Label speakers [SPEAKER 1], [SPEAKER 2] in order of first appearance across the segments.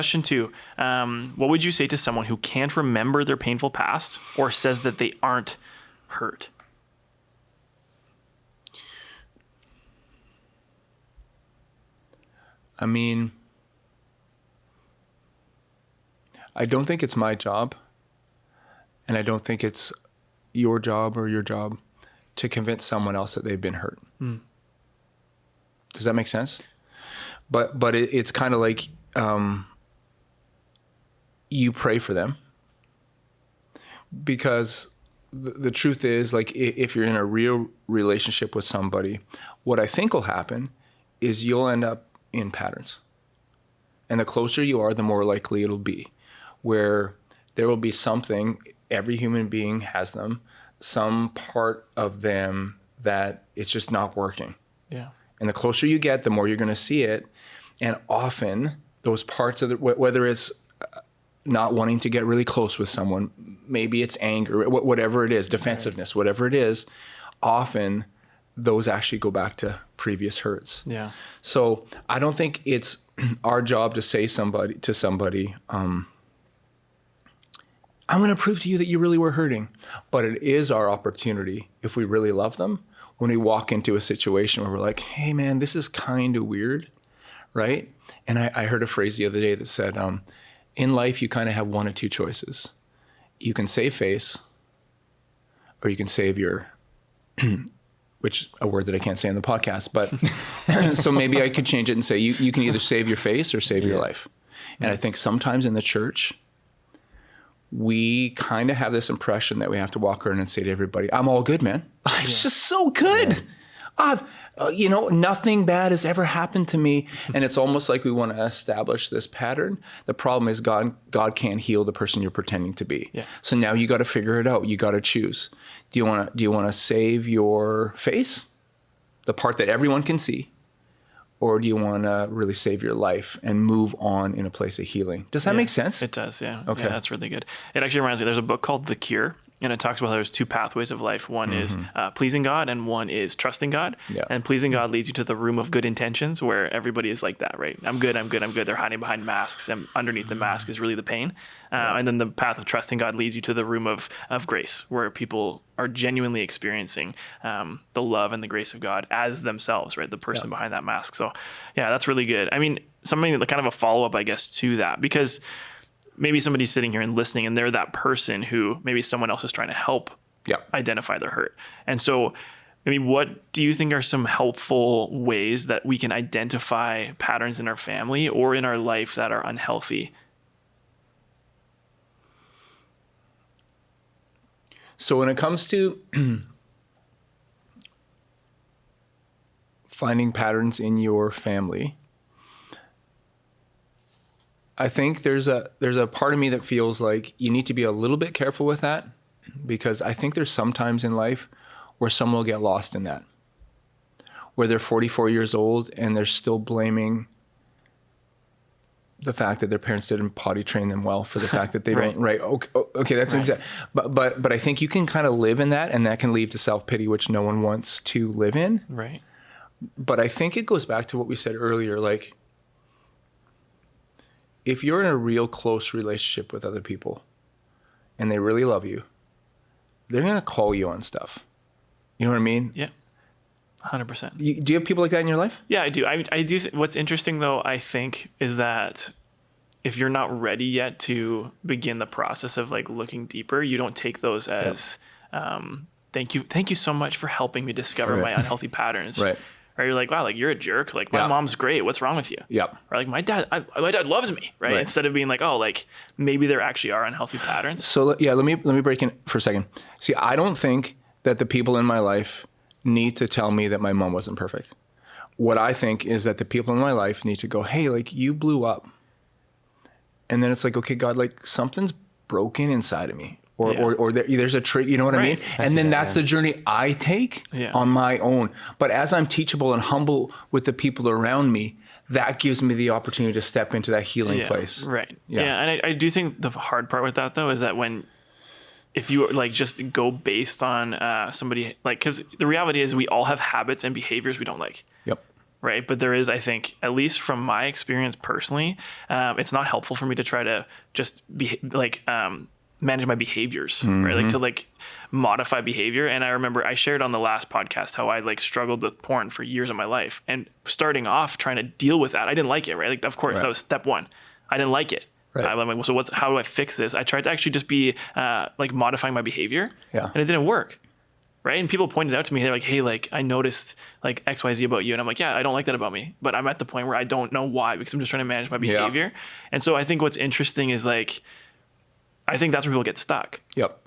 [SPEAKER 1] Question 2, what would you say to someone who can't remember their painful past or says that they aren't hurt?
[SPEAKER 2] I mean, I don't think it's my job, and I don't think it's your job or your job to convince someone else that they've been hurt. Does that make sense? But it's kind of like you pray for them, because the truth is, like, if you're in a real relationship with somebody, what I think will happen is you'll end up in patterns. And the closer you are, the more likely it'll be, where there will be something, every human being has them, some part of them that it's just not working.
[SPEAKER 1] Yeah.
[SPEAKER 2] And the closer you get, the more you're going to see it. And often those parts of whether it's not wanting to get really close with someone, maybe it's anger, whatever it is, defensiveness, whatever it is, often those actually go back to previous hurts.
[SPEAKER 1] Yeah.
[SPEAKER 2] So I don't think it's our job to say to somebody, I'm going to prove to you that you really were hurting. But it is our opportunity, if we really love them, when we walk into a situation where we're like, hey man, this is kind of weird, right? And I heard a phrase the other day that said, in life, you kind of have one of two choices. You can save face, or you can save your, which a word that I can't say on the podcast, but so maybe I could change it and say, you can either save your face or save your life. And I think sometimes in the church, we kind of have this impression that we have to walk around and say to everybody, I'm all good, man. Life's just so good. Nothing bad has ever happened to me. And it's almost like we want to establish this pattern. The problem is God can't heal the person you're pretending to be.
[SPEAKER 1] Yeah.
[SPEAKER 2] So now you got to figure it out. You got to choose. Do you want to save your face, the part that everyone can see? Or do you want to really save your life and move on in a place of healing? Does that make sense?
[SPEAKER 1] It does, yeah.
[SPEAKER 2] Okay.
[SPEAKER 1] Yeah, that's really good. It actually reminds me, there's a book called The Cure, and it talks about how there's two pathways of life. One is pleasing God, and one is trusting God. Yeah. And pleasing God leads you to the room of good intentions, where everybody is like that, right? I'm good. They're hiding behind masks, and underneath the mask is really the pain. And then the path of trusting God leads you to the room of grace, where people are genuinely experiencing the love and the grace of God as themselves, right? The person behind that mask. So yeah, that's really good. I mean, something that kind of a follow-up, I guess, to that, because maybe somebody's sitting here and listening, and they're that person who maybe someone else is trying to help identify their hurt. And so maybe what do you think are some helpful ways that we can identify patterns in our family or in our life that are unhealthy?
[SPEAKER 2] So when it comes to finding patterns in your family, I think there's a part of me that feels like you need to be a little bit careful with that, because I think there's some times in life where someone will get lost in that, where they're 44 years old and they're still blaming the fact that their parents didn't potty train them well for the fact that they don't, right? Okay, that's exact. But I think you can kind of live in that, and that can lead to self-pity, which no one wants to live in.
[SPEAKER 1] Right.
[SPEAKER 2] But I think it goes back to what we said earlier, like, if you're in a real close relationship with other people and they really love you, they're going to call you on stuff. You know what I mean?
[SPEAKER 1] Yeah. 100%.
[SPEAKER 2] Do you have people like that in your life?
[SPEAKER 1] Yeah, I do. I do. What's interesting though, I think, is that if you're not ready yet to begin the process of like looking deeper, you don't take those as, thank you so much for helping me discover my unhealthy patterns.
[SPEAKER 2] Right.
[SPEAKER 1] Or you're like, wow, like you're a jerk. Like my mom's great. What's wrong with you?
[SPEAKER 2] Yep.
[SPEAKER 1] Or like my dad loves me. Right. Instead of being like, oh, like maybe there actually are unhealthy patterns.
[SPEAKER 2] So yeah, let me break in for a second. See, I don't think that the people in my life need to tell me that my mom wasn't perfect. What I think is that the people in my life need to go, hey, like you blew up. And then it's like, okay, God, like something's broken inside of me. Or there's a trait, you know what I mean? And then that's the journey I take on my own. But as I'm teachable and humble with the people around me, that gives me the opportunity to step into that healing place.
[SPEAKER 1] Right. Yeah. And I do think the hard part with that though is that if you like just go based on somebody, like, because the reality is we all have habits and behaviors we don't like.
[SPEAKER 2] Yep.
[SPEAKER 1] right? But there is, I think, at least from my experience personally, it's not helpful for me to try to just be like, manage my behaviors, right? Like to like modify behavior. And I remember I shared on the last podcast how I like struggled with porn for years of my life, and starting off trying to deal with that. I didn't like it, right? Like, of course, that was step one. I didn't like it. Right. I'm like, so how do I fix this? I tried to actually just be like modifying my behavior, and it didn't work. Right. And people pointed out to me, they're like, hey, like I noticed like XYZ about you. And I'm like, yeah, I don't like that about me, but I'm at the point where I don't know why, because I'm just trying to manage my behavior. Yeah. And so I think what's interesting is like, I think that's where people get stuck.
[SPEAKER 2] Yep.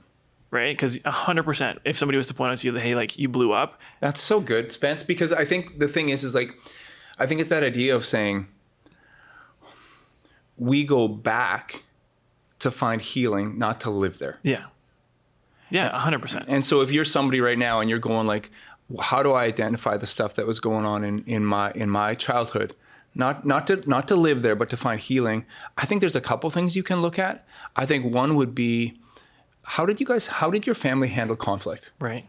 [SPEAKER 1] Right. Because 100%, if somebody was to point out to you that, hey, like you blew up.
[SPEAKER 2] That's so good, Spence, because I think the thing is like, I think it's that idea of saying we go back to find healing, not to live there.
[SPEAKER 1] Yeah. Yeah, 100%.
[SPEAKER 2] And so if you're somebody right now and you're going like, how do I identify the stuff that was going on in my childhood? Not to live there, but to find healing. I think there's a couple things you can look at. I think one would be, how did your family handle conflict?
[SPEAKER 1] Right.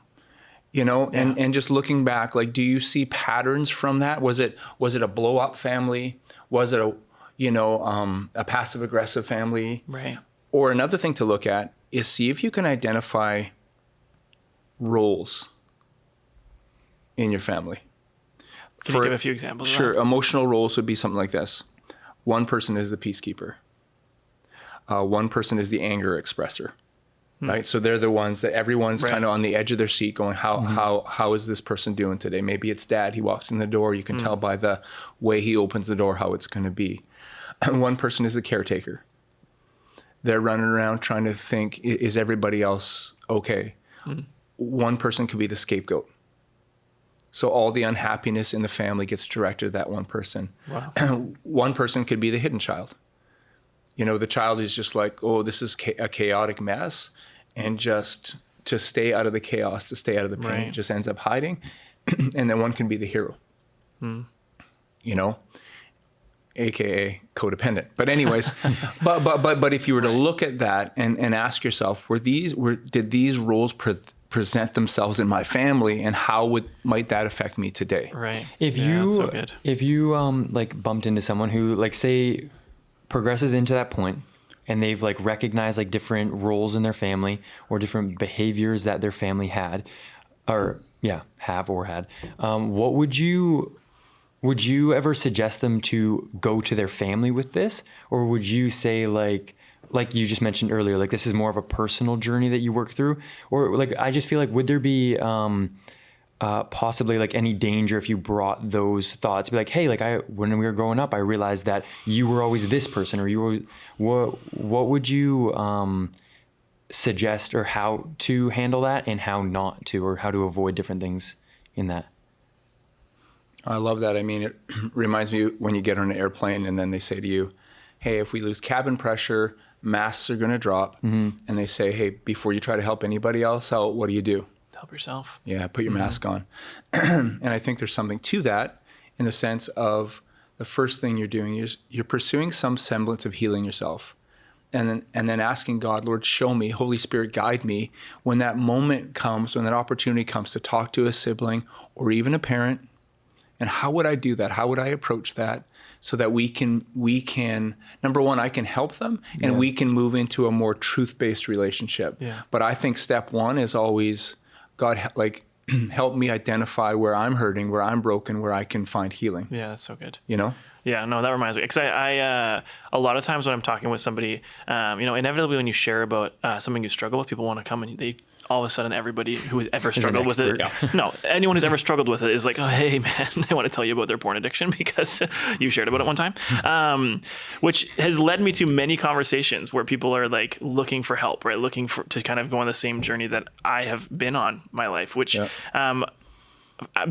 [SPEAKER 2] You know, and just looking back, like, do you see patterns from that? Was it a blow up family? Was it a passive aggressive family?
[SPEAKER 1] Right.
[SPEAKER 2] Or another thing to look at is see if you can identify roles in your family.
[SPEAKER 1] Can you give a few examples?
[SPEAKER 2] Sure. Emotional roles would be something like this. One person is the peacekeeper. One person is the anger expressor. Right? So they're the ones that everyone's kind of on the edge of their seat going, how is this person doing today? Maybe it's dad. He walks in the door. You can tell by the way he opens the door how it's going to be. And one person is the caretaker. They're running around trying to think, is everybody else okay? One person could be the scapegoat. So all the unhappiness in the family gets directed at that one person. Wow. One person could be the hidden child. You know, the child is just like, oh, this is a chaotic mess. And just to stay out of the chaos, to stay out of the pain, just ends up hiding. And then one can be the hero. You know? AKA codependent. But anyways, but if you were to look at that and ask yourself, did these roles present themselves in my family, and how might that affect me today?
[SPEAKER 1] Right.
[SPEAKER 3] If you like bumped into someone who, like, say progresses into that point and they've like recognized like different roles in their family or different behaviors that their family had or had, what would you ever suggest them to go to their family with this? Or would you say like you just mentioned earlier, like this is more of a personal journey that you work through? Or like, I just feel like, would there be possibly like any danger if you brought those thoughts, be like, hey, like when we were growing up, I realized that you were always this person, or what would you suggest, or how to handle that and how not to, or how to avoid different things in that?
[SPEAKER 2] I love that. I mean, it reminds me when you get on an airplane and then they say to you, hey, if we lose cabin pressure, masks are going to drop. And they say, hey, before you try to help anybody else out, what do you do?
[SPEAKER 1] Help yourself.
[SPEAKER 2] Yeah, put your mask on. And I think there's something to that, in the sense of the first thing you're doing is you're pursuing some semblance of healing yourself. And then asking God, Lord, show me, Holy Spirit, guide me when that moment comes, when that opportunity comes to talk to a sibling or even a parent. And how would I do that? How would I approach that so that we can, number one, I can help them, and we can move into a more truth-based relationship. Yeah. But I think step one is always, God, like, help me identify where I'm hurting, where I'm broken, where I can find healing.
[SPEAKER 1] Yeah, that's so good.
[SPEAKER 2] You know?
[SPEAKER 1] Yeah, no, that reminds me. Because I a lot of times when I'm talking with somebody, inevitably when you share about something you struggle with, people want to come and they all of a sudden, everybody who has ever struggled with it, anyone who's ever struggled with it is like, oh, hey man, they want to tell you about their porn addiction because you shared about it one time, which has led me to many conversations where people are like looking for help, right? Looking to kind of go on the same journey that I have been on my life, which,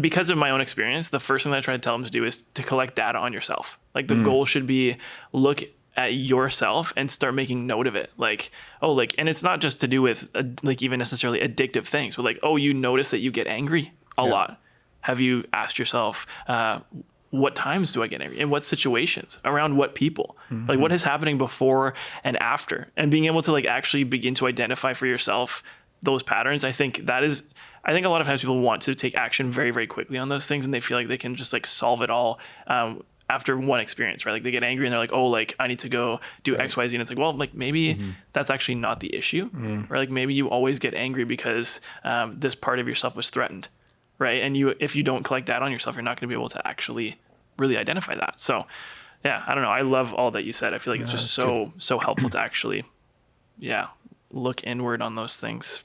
[SPEAKER 1] because of my own experience, the first thing that I try to tell them to do is to collect data on yourself. Like the goal should be look at yourself and start making note of it. Like, and it's not just to do with like even necessarily addictive things, but like, you notice that you get angry a lot. Have you asked yourself, what times do I get angry? In what situations? Around what people? Mm-hmm. Like what is happening before and after? And being able to like actually begin to identify for yourself those patterns, I think a lot of times people want to take action very, very quickly on those things, and they feel like they can just like solve it all after one experience, right? Like they get angry and they're like, oh, like I need to go do X, Y, Z. And it's like, well, like maybe that's actually not the issue, or like maybe you always get angry because this part of yourself was threatened, right? And if you don't collect that on yourself, you're not going to be able to actually really identify that. So yeah, I don't know. I love all that you said. I feel like it's just so helpful to actually, look inward on those things.